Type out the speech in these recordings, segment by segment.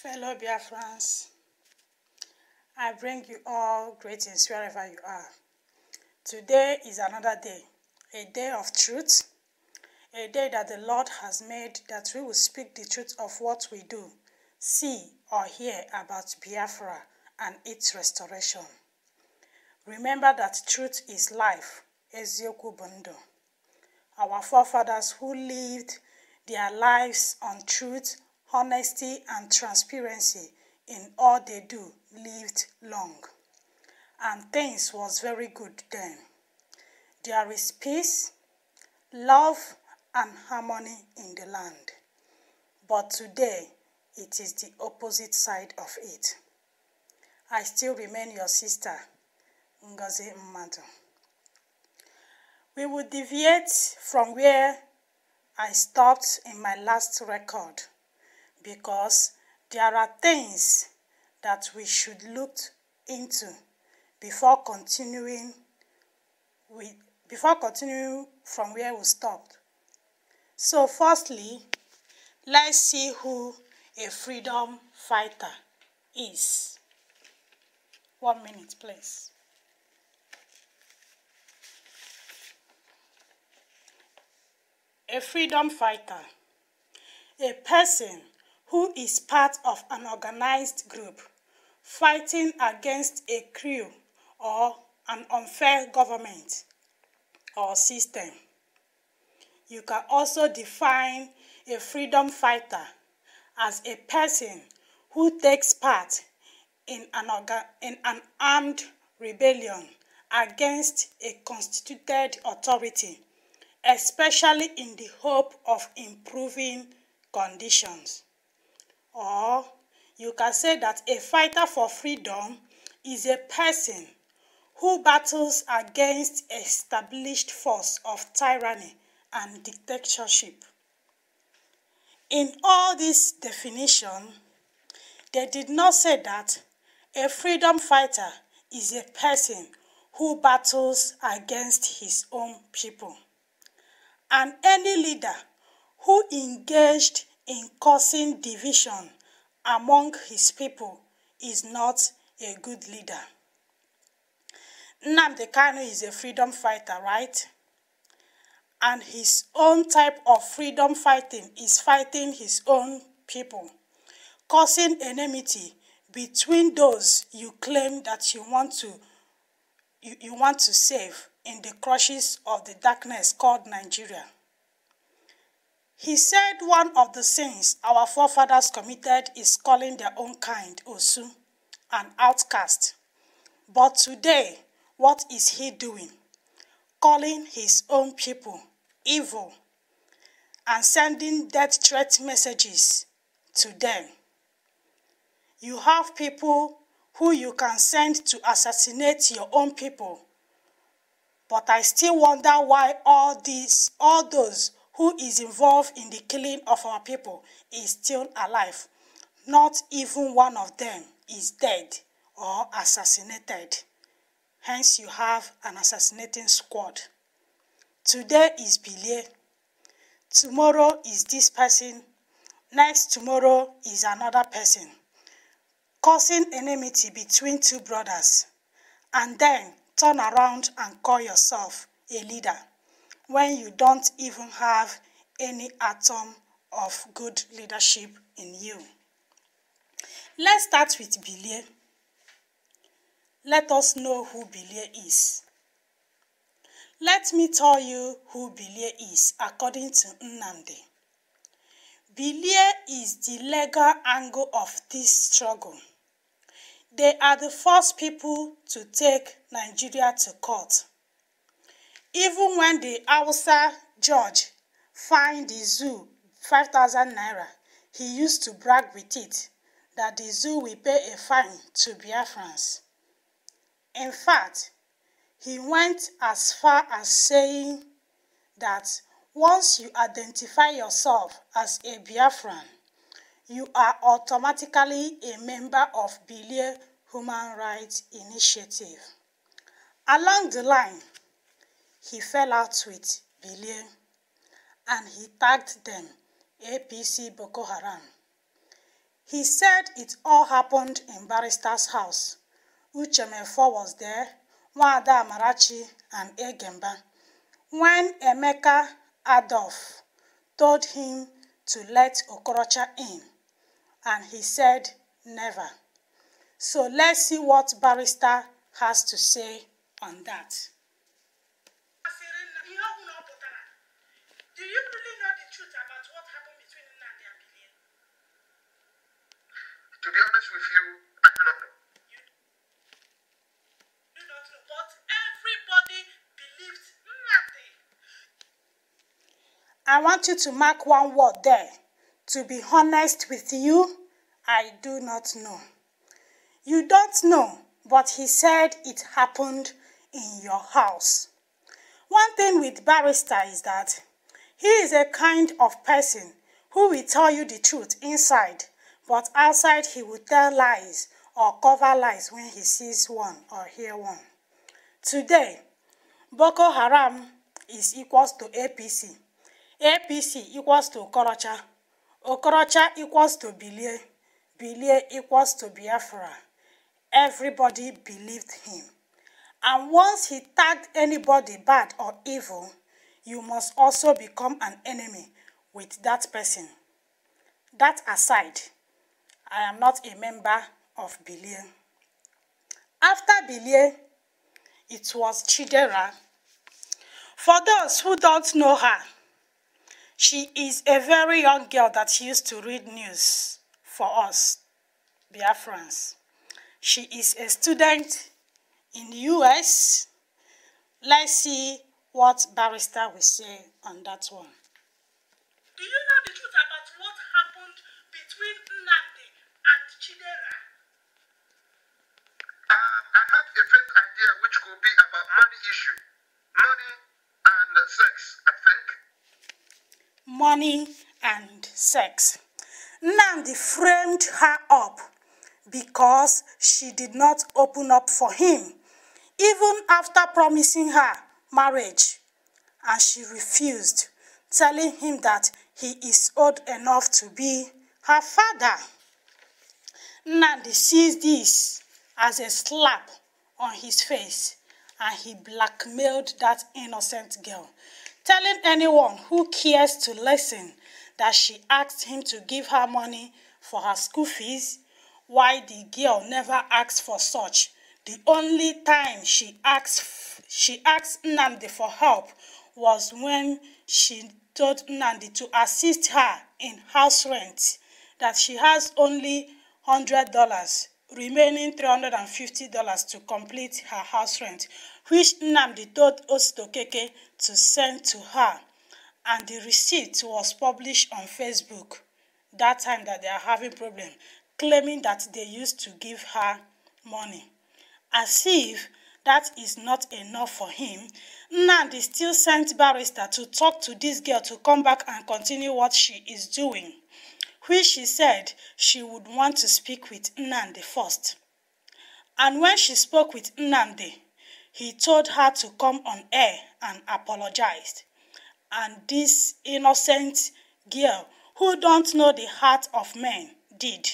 Fellow Biafrans, I bring you all greetings wherever you are. Today is another day, a day of truth, a day that the Lord has made, that we will speak the truth of what we do, see or hear about Biafra and its restoration. Remember that truth is life, Ezioku Bondo. Our forefathers who lived their lives on truth, honesty and transparency in all they do lived long, and things was very good then. There is peace, love and harmony in the land, but today it is the opposite side of it. I still remain your sister, Ngozi Madu. We will deviate from where I stopped in my last record, because there are things that we should look into before continuing from where we stopped. So firstly, let's see who a freedom fighter is. 1 minute, please. A freedom fighter, a person who is part of an organized group fighting against a crew or an unfair government or system. You can also define a freedom fighter as a person who takes part in an armed rebellion against a constituted authority, especially in the hope of improving conditions. Or you can say that a fighter for freedom is a person who battles against established force of tyranny and dictatorship. In all this definition, they did not say that a freedom fighter is a person who battles against his own people. And any leader who engaged in causing division among his people is not a good leader. Nnamdi Kanu is a freedom fighter, right? And his own type of freedom fighting is fighting his own people, causing enmity between those you claim that you want to save in the crushes of the darkness called Nigeria. He said one of the sins our forefathers committed is calling their own kind Osu, an outcast. But today, what is he doing? Calling his own people evil and sending death threat messages to them. You have people who you can send to assassinate your own people. But I still wonder why all those who is involved in the killing of our people is still alive. Not even one of them is dead or assassinated. Hence you have an assassinating squad. Today is Bilie. Tomorrow is this person. Next tomorrow is another person. Causing enmity between two brothers. And then turn around and call yourself a leader when you don't even have any atom of good leadership in you. Let's start with Bilie. Let us know who Bilie is. Let me tell you who Bilie is according to Nnamdi. Bilie is the legal angle of this struggle. They are the first people to take Nigeria to court. Even when the Hausa judge fined the zoo 5,000 naira, he used to brag with it that the zoo will pay a fine to Biafrans. In fact, he went as far as saying that once you identify yourself as a Biafran, you are automatically a member of Bilie Human Rights Initiative. Along the line, he fell out with Bilie and he tagged them APC Boko Haram. He said it all happened in Barrister's house. Uchemefo was there, Wada Amarachi and Egemba. When Emeka Adolf told him to let Okorocha in, and he said never. So let's see what Barrister has to say on that. Do you really know the truth about what happened between Nnamdi and Bilie? To be honest with you, I do not know. You do not know, but everybody believed Nnamdi. I want you to mark one word there. To be honest with you, I do not know. You don't know, but he said it happened in your house. One thing with Barrister is that he is a kind of person who will tell you the truth inside, but outside he will tell lies or cover lies when he sees one or hear one. Today, Boko Haram is equals to APC. APC equals to Okorocha. Okorocha equals to Bilie. Bilie equals to Biafra. Everybody believed him. And once he tagged anybody bad or evil, you must also become an enemy with that person. That aside, I am not a member of Bilie. After Bilie, it was Chidera. For those who don't know her, she is a very young girl that used to read news for us, Biafrans. She is a student in the US. Let's see what Barrister will say on that one. Do you know the truth about what happened between Nnamdi and Chidera? I have a faint idea which could be about money issue. Money and sex, I think. Money and sex. Nnamdi framed her up because she did not open up for him, even after promising her marriage, and she refused, telling him that he is old enough to be her father. Nnamdi sees this as a slap on his face, and he blackmailed that innocent girl, telling anyone who cares to listen that she asked him to give her money for her school fees, while the girl never asked for such. The only time she asked Nnamdi for help was when she told Nnamdi to assist her in house rent, that she has only $100, remaining $350 to complete her house rent, which Nnamdi told Ostokeke to send to her, and the receipt was published on Facebook that time that they are having problem, claiming that they used to give her money. As if that is not enough for him, Nnamdi still sent Barrister to talk to this girl to come back and continue what she is doing, which she said she would want to speak with Nnamdi first. And when she spoke with Nnamdi, he told her to come on air and apologized. And this innocent girl, who don't know the heart of men, did.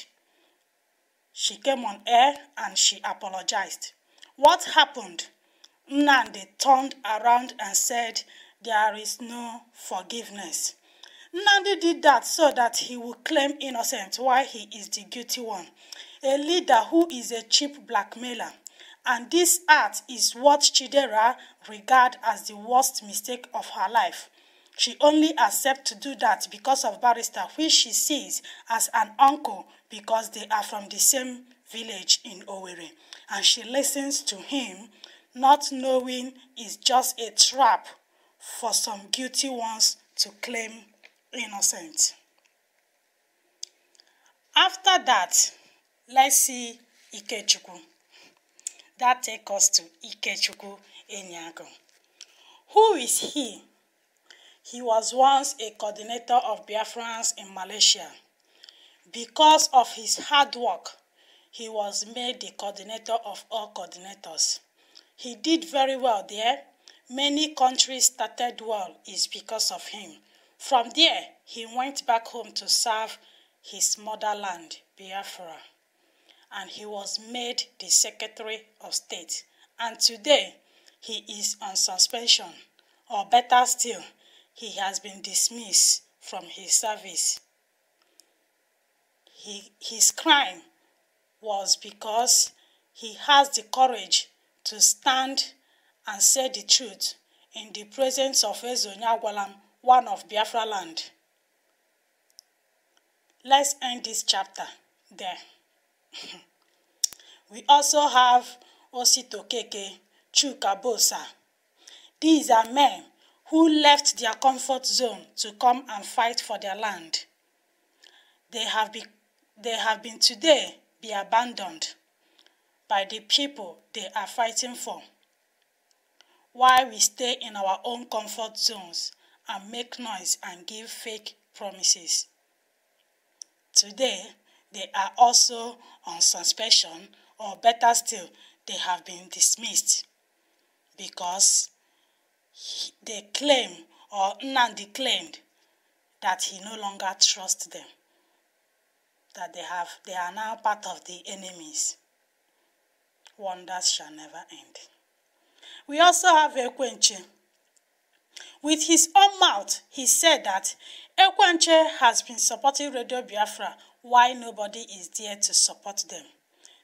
She came on air and she apologized. What happened? Nnamdi turned around and said, there is no forgiveness. Nnamdi did that so that he would claim innocent while he is the guilty one. A leader who is a cheap blackmailer. And this act is what Chidera regards as the worst mistake of her life. She only accepts to do that because of Barrister, which she sees as an uncle because they are from the same village in Owerri. And she listens to him, not knowing it's just a trap for some guilty ones to claim innocent. After that, let's see Ikechukwu. That takes us to Ikechukwu Enyago. Who is he? He was once a coordinator of Biafrans in Malaysia. Because of his hard work, he was made the coordinator of all coordinators. He did very well there. Many countries started well is because of him. From there, he went back home to serve his motherland, Biafra, and he was made the Secretary of State. And today, he is on suspension, or better still, he has been dismissed from his service. His crime was because he has the courage to stand and say the truth in the presence of Ezonyagwalam, one of Biafra land. Let's end this chapter there. We also have Osito Keke, Chuka Bosa. These are men who left their comfort zone to come and fight for their land. They have been today be abandoned by the people they are fighting for, while we stay in our own comfort zones and make noise and give fake promises. Today, they are also on suspension, or better still, they have been dismissed because they claim, or Nnamdi claimed, that he no longer trusts them, that they are now part of the enemies. Wonders shall never end. We also have Ekwenche. With his own mouth, he said that Ekwenche has been supporting Radio Biafra while nobody is there to support them.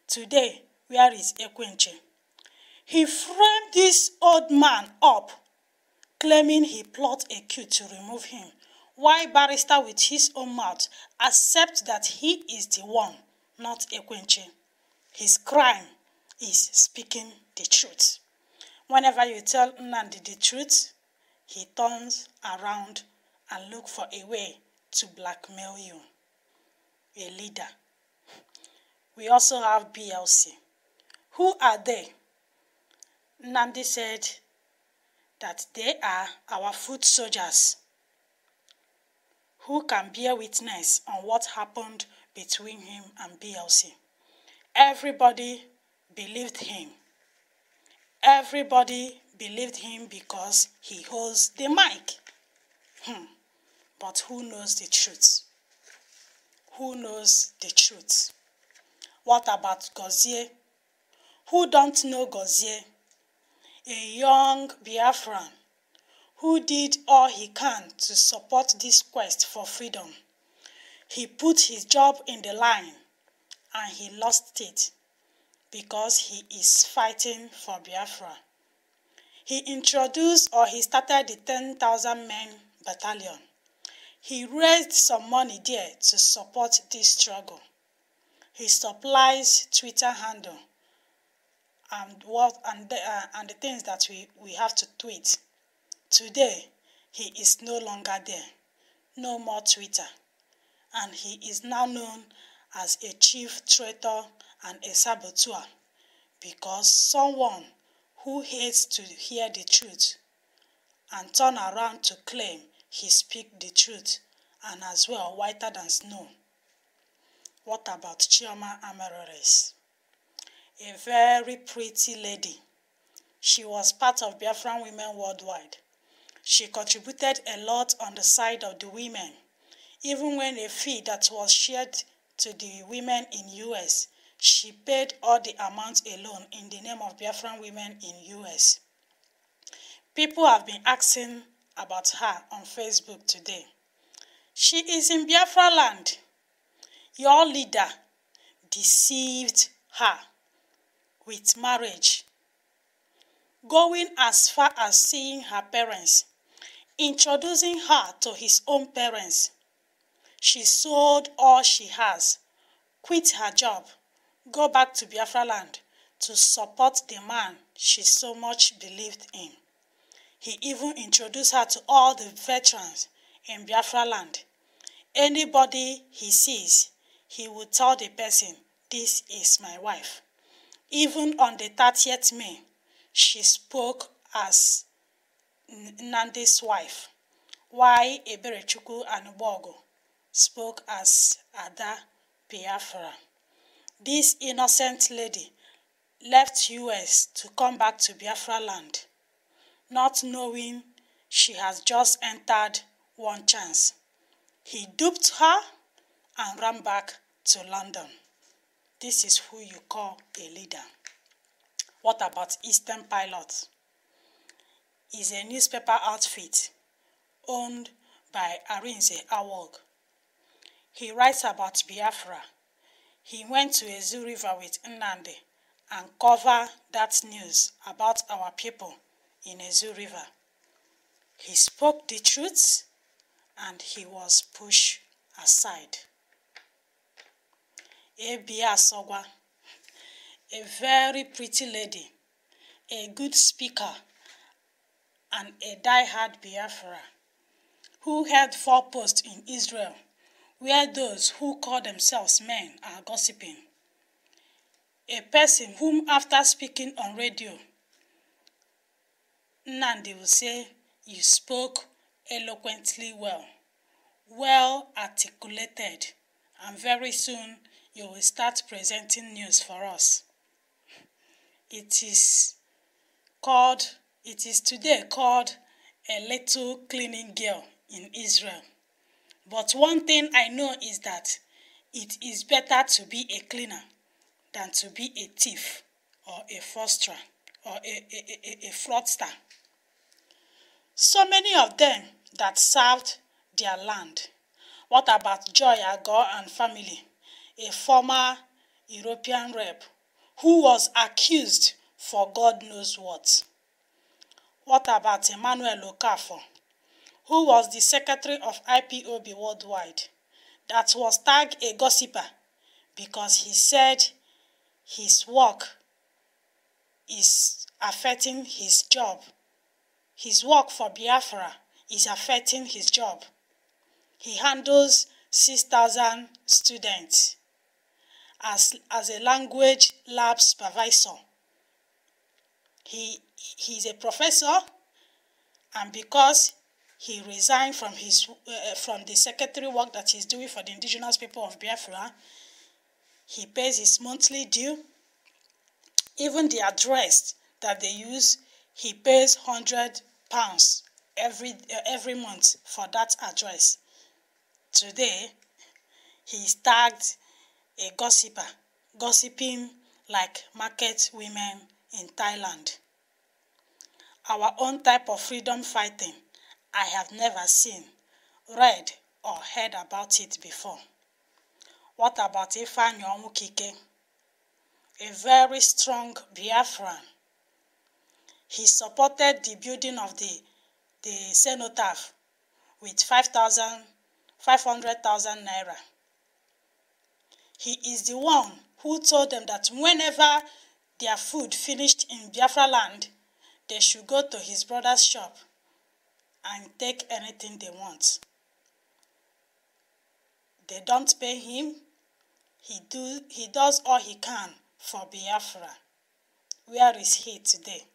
Today, where is Ekwenche? He framed this old man up, claiming he plotted a coup to remove him, while Barrister with his own mouth accepts that he is the one, not Ekwenche. His crime is speaking the truth. Whenever you tell Nnamdi the truth, he turns around and looks for a way to blackmail you, a leader. We also have BLC. Who are they? Nnamdi said that they are our foot soldiers who can bear witness on what happened between him and BLC. Everybody believed him. Everybody believed him because he holds the mic. But who knows the truth? Who knows the truth? What about Ngozi? Who don't know Ngozi? A young Biafran who did all he can to support this quest for freedom. He put his job in the line and he lost it because he is fighting for Biafra. He introduced, or he started, the 10,000 men battalion. He raised some money there to support this struggle. He supplies Twitter handle and the things that we have to tweet. Today, he is no longer there. No more Twitter. And he is now known as a chief traitor and a saboteur because someone who hates to hear the truth and turn around to claim he speaks the truth, and as well whiter than snow. What about Chioma Amerores? A very pretty lady. She was part of Biafran Women Worldwide. She contributed a lot on the side of the women, even when a fee that was shared to the women in US, she paid all the amount alone in the name of Biafran women in US. People have been asking about her on Facebook today. She is in Biafra land. Your leader deceived her with marriage, going as far as seeing her parents, introducing her to his own parents. She sold all she has, quit her job, go back to Biafra land to support the man she so much believed in. He even introduced her to all the veterans in Biafra land. Anybody he sees, he will tell the person, "This is my wife." Even on the 30th May, she spoke as Nnamdi's wife, while Eberechukwu and Bogo spoke as Ada Biafra. This innocent lady left US to come back to Biafra land, not knowing she has just entered one chance. He duped her and ran back to London. This is who you call a leader. What about Eastern Pilot? Is a newspaper outfit owned by Arinze Awog. He writes about Biafra. He went to Ezu River with Nnamdi and covered that news about our people in Ezu River. He spoke the truth and he was pushed aside. Ebia Sogwa, a very pretty lady, a good speaker, and a die-hard Biafra, who held 4 posts in Israel, where those who call themselves men are gossiping. A person whom, after speaking on radio, Nnamdi will say, "You spoke eloquently well articulated, and very soon you will start presenting news for us." It is today called a little cleaning girl in Israel. But one thing I know is that it is better to be a cleaner than to be a thief or a fraudster or a fraudster. So many of them that served their land. What about Joy Agor and family, a former European rep who was accused for God knows what? What about Emmanuel Okafor, who was the secretary of IPOB Worldwide, that was tagged a gossiper because he said his work is affecting his job. His work for Biafra is affecting his job. He handles 6,000 students as a language lab supervisor. He's a professor, and because he resigned from the secretary work that he's doing for the indigenous people of Biafra, he pays his monthly due. Even the address that they use, he pays £100 every month for that address. Today, he's tagged a gossiper, gossiping like market women in Thailand. Our own type of freedom fighting, I have never seen, read, or heard about it before. What about Ifeanyi Onwukike? A very strong Biafran. He supported the building of the cenotaph with 500,000 naira. He is the one who told them that whenever their food finished in Biafra land, they should go to his brother's shop and take anything they want. They don't pay him. He does all he can for Biafra. Where is he today?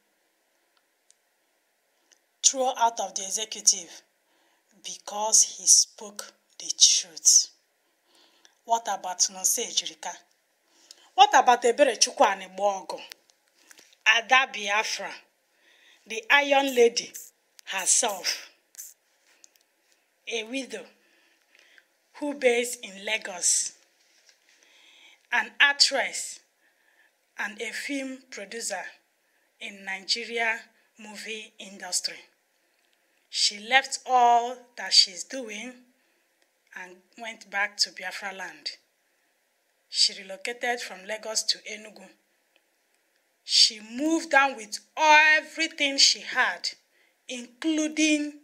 Thrown out of the executive because he spoke the truth. What about Nonse Ejirika? What about Ebere Chukwani Bogo? Ada Biafra, the Iron Lady herself, a widow who based in Lagos, an actress and a film producer in Nigeria movie industry. She left all that she's doing and went back to Biafra land. She relocated from Lagos to Enugu. She moved down with everything she had, including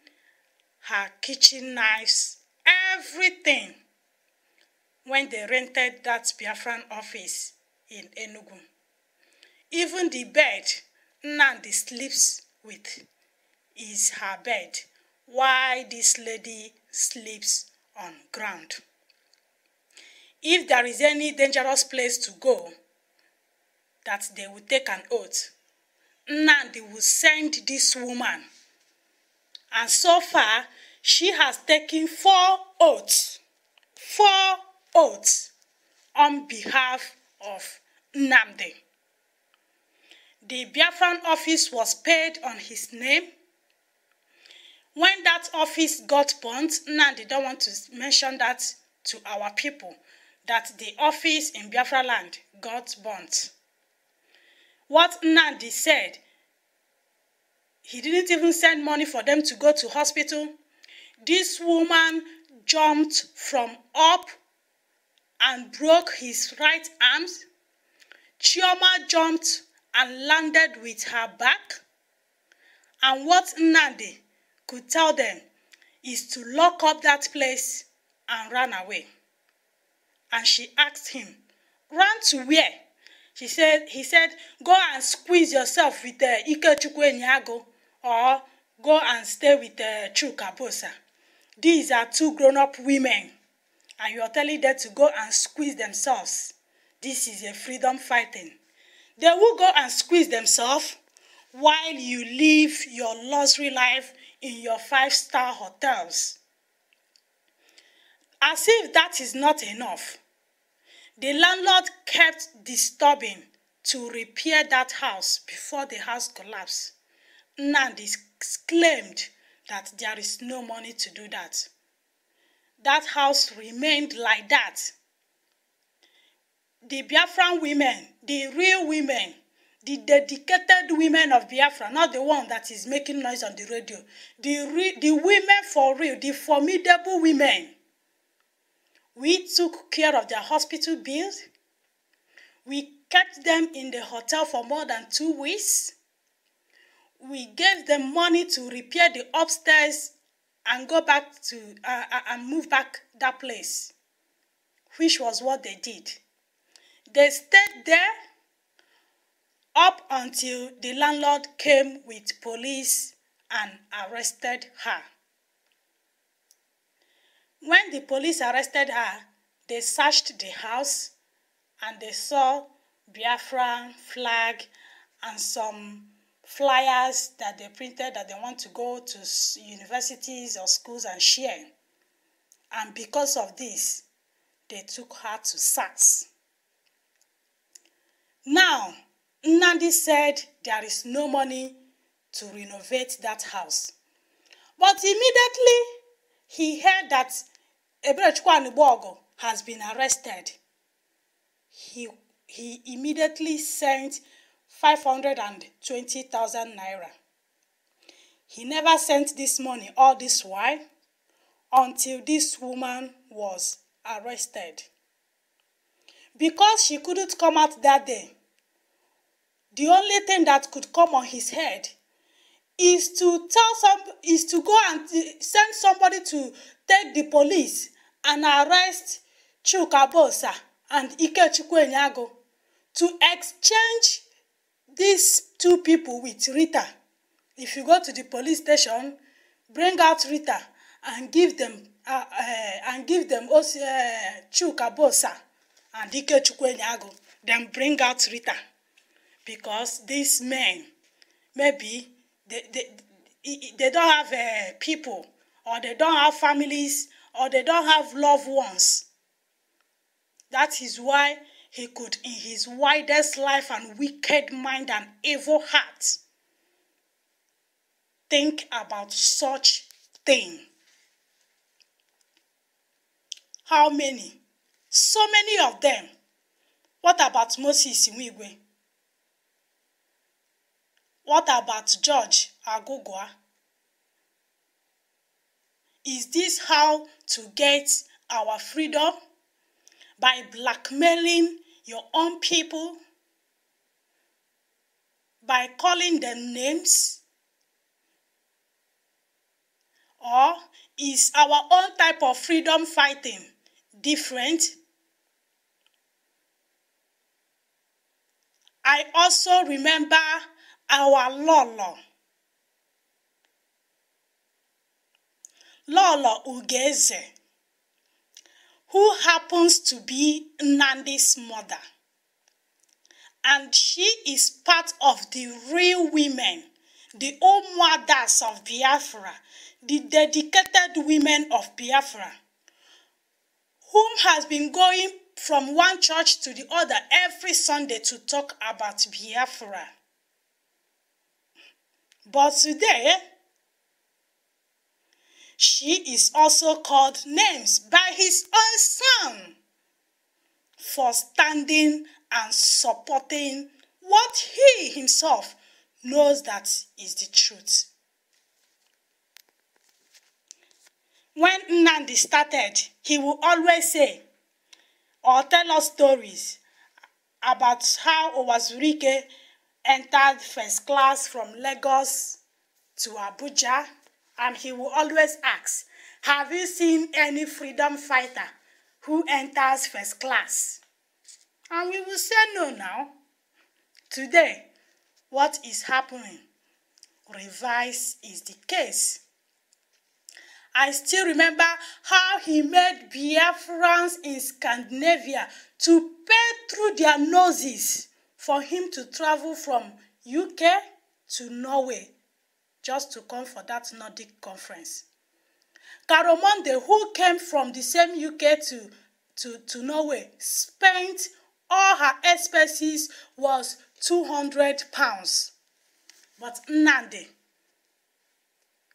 her kitchen knives, everything, when they rented that Biafran office in Enugu. Even the bed Nnamdi sleeps with is her bed. Why this lady sleeps on ground? If there is any dangerous place to go, that they will take an oath, Nnamdi will send this woman. And so far, she has taken 4 oaths. 4 oaths on behalf of Nnamdi. The Biafran office was paid on his name. When that office got burnt, Nnamdi don't want to mention that to our people that the office in Biafra land got burnt. What Nnamdi said, he didn't even send money for them to go to hospital. This woman jumped from up and broke his right arm. Chioma jumped and landed with her back. And what Nnamdi could tell them is to lock up that place and run away. And she asked him, run to where? He said, go and squeeze yourself with Ikechukwu Nyago, or go and stay with Chuka Bosa. These are two grown-up women, and you are telling them to go and squeeze themselves. This is a freedom fighting. They will go and squeeze themselves while you live your luxury life in your 5-star hotels. As if that is not enough, the landlord kept disturbing to repair that house before the house collapsed. Nnamdi claimed that there is no money to do that. That house remained like that. The Biafran women, the real women, the dedicated women of Biafra, not the one that is making noise on the radio, the women for real, the formidable women. We took care of their hospital bills. We kept them in the hotel for more than 2 weeks. We gave them money to repair the upstairs and go back to and move back that place, which was what they did. They stayed there up until the landlord came with police and arrested her. When the police arrested her, they searched the house and they saw Biafran flag and some flyers that they printed that they want to go to universities or schools and share. And because of this, they took her to SARS. Now, Nnamdi said there is no money to renovate that house. But immediately, he heard that Ebrechukwu has been arrested. He immediately sent 520,000 naira. He never sent this money all this while until this woman was arrested. Because she couldn't come out that day, the only thing that could come on his head is to go and send somebody to take the police and arrest Chuka Bosa and Ikechukwu Nyago to exchange these two people with Rita. If you go to the police station, bring out Rita and give them also Chuka Bosa and Ikechukwu Nyago. Then bring out Rita, because these men maybe they don't have people, or they don't have families, or they don't have loved ones. That is why he could, in his widest life and wicked mind and evil heart, think about such thing. How many? So many of them. What about Moses Imwigwe? What about George Agugwa? Is this how to get our freedom? By blackmailing your own people? By calling them names? Or is our own type of freedom fighting different? I also remember our Lolo Ugeze, who happens to be Nnamdi's mother. And she is part of the real women, the old mothers of Biafra, the dedicated women of Biafra, whom has been going from one church to the other every Sunday to talk about Biafra. But today, she is also called names by his own son for standing and supporting what he himself knows that is the truth. When Nnamdi started, he will always say or tell us stories about how Owazurike entered first class from Lagos to Abuja, and he will always ask, have you seen any freedom fighter who enters first class? And we will say no now. Today, what is happening? Reverse is the case. I still remember how he made Biafrans in Scandinavia to pay through their noses for him to travel from UK to Norway just to come for that Nordic conference. Karamonde, who came from the same UK to Norway, spent all her expenses was £200. But Nnamdi,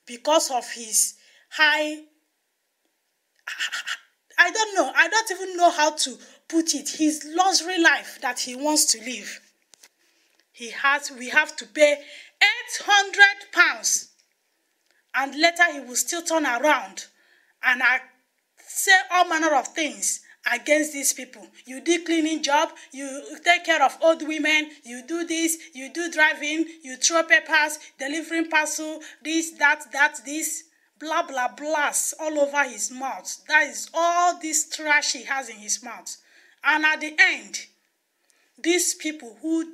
because of his high, I don't even know how to put it, his luxury life that he wants to live, we have to pay £800, and later he will still turn around and say all manner of things against these people. You do cleaning job, you take care of old women, you do this, you do driving, you throw papers, delivering parcel, this, that, this, blah, blah, blah, all over his mouth. That is all this trash he has in his mouth. And at the end, these people who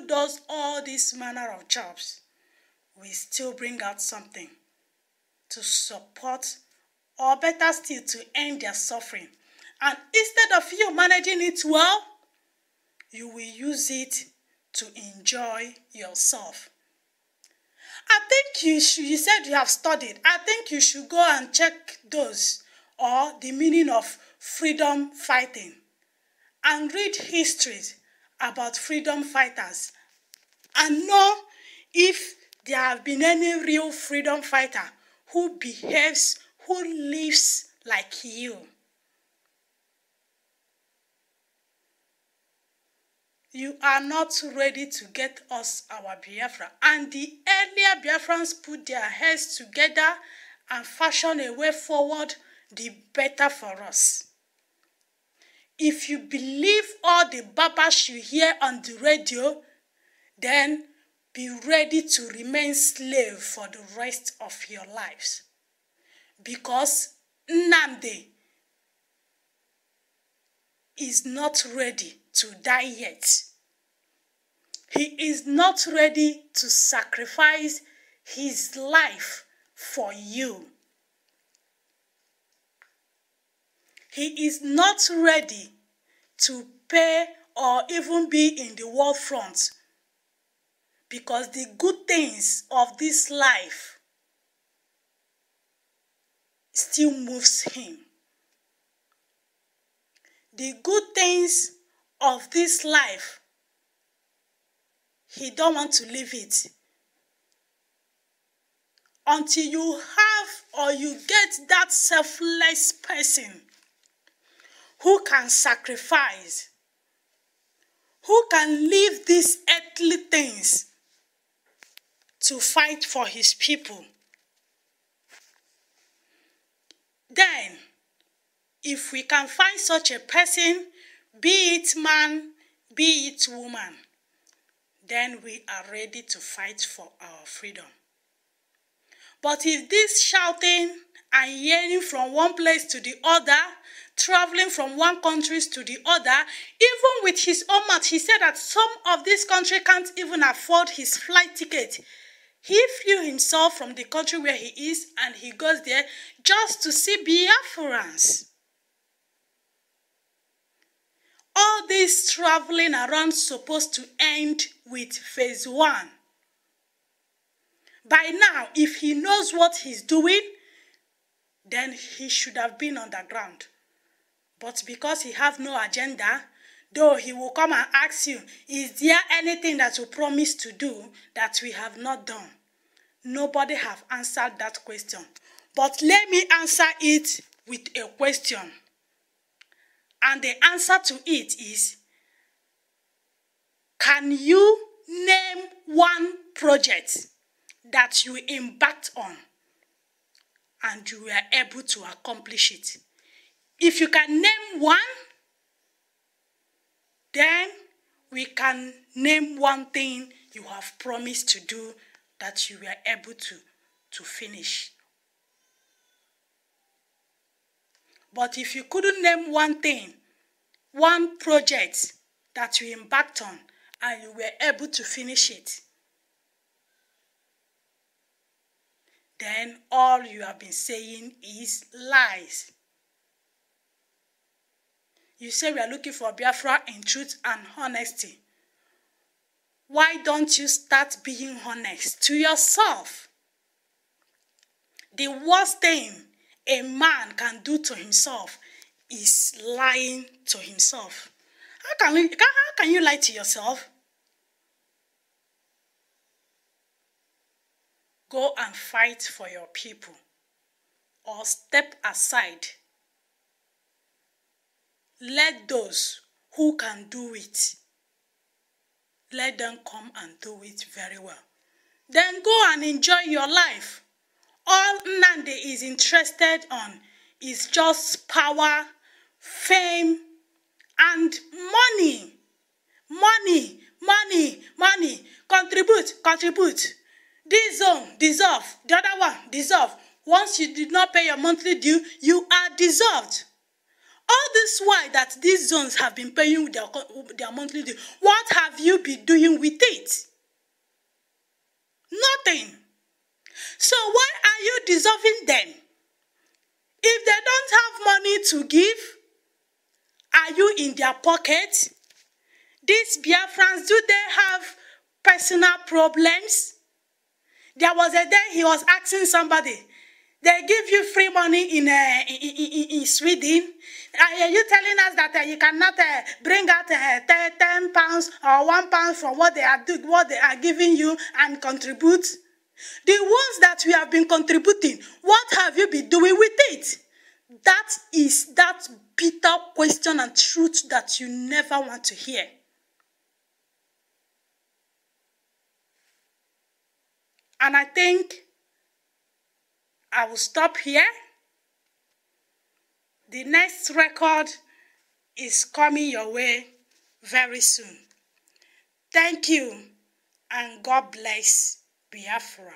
does all this manner of jobs will still bring out something to support, or better still, to end their suffering. And instead of you managing it well, you will use it to enjoy yourself. I think you said you have studied. I think you should go and check those, or the meaning of freedom fighting, and read histories about freedom fighters, and know if there have been any real freedom fighter who behaves, who lives like you. You are not ready to get us our Biafra. And the earlier Biafrans put their heads together and fashion a way forward, the better for us. If you believe all the babas you hear on the radio, then be ready to remain slave for the rest of your lives. Because Nnamdi is not ready to die yet. He is not ready to sacrifice his life for you. He is not ready to pay or even be in the war front, because the good things of this life still moves him. The good things of this life, he don't want to leave it until you have, or you get that selfless person who can sacrifice, who can leave these earthly things to fight for his people. Then, if we can find such a person, be it man, be it woman, then we are ready to fight for our freedom. But if this shouting and yelling from one place to the other, traveling from one country to the other, even with his own mouth, he said that some of this country can't even afford his flight ticket. He flew himself from the country where he is, and he goes there just to see Biafrans. All this traveling around supposed to end with phase 1. By now, if he knows what he's doing, then he should have been on the ground. But because he have no agenda, though he will come and ask you, is there anything that you promised to do that we have not done? Nobody have answered that question. But let me answer it with a question. And the answer to it is, can you name one project that you embarked on and you were able to accomplish it? If you can name one, then we can name one thing you have promised to do that you were able to finish. But if you couldn't name one thing, one project that you embarked on, and you were able to finish it, then all you have been saying is lies. You say we are looking for Biafra in truth and honesty. Why don't you start being honest to yourself? The worst thing a man can do to himself is lying to himself. How can you lie to yourself? Go and fight for your people, or step aside. Let those who can do it, let them come and do it very well. Then go and enjoy your life. All Nnamdi is interested on is just power, fame, and money. Money, money, money. Contribute, contribute. This zone, dissolve. The other one, dissolve. Once you did not pay your monthly due, you are dissolved. All this while that these zones have been paying their monthly due, what have you been doing with it? Nothing. So why are you dissolving them? If they don't have money to give, are you in their pocket? These Biafrans, do they have personal problems? There was a day he was asking somebody, they give you free money in Sweden. Are you telling us that you cannot bring out 10 pounds or 1 pound from what they are giving you and contribute? The ones that we have been contributing, what have you been doing with it? That is that bitter question and truth that you never want to hear. And I think I will stop here. The next record is coming your way very soon. Thank you, and God bless Biafra.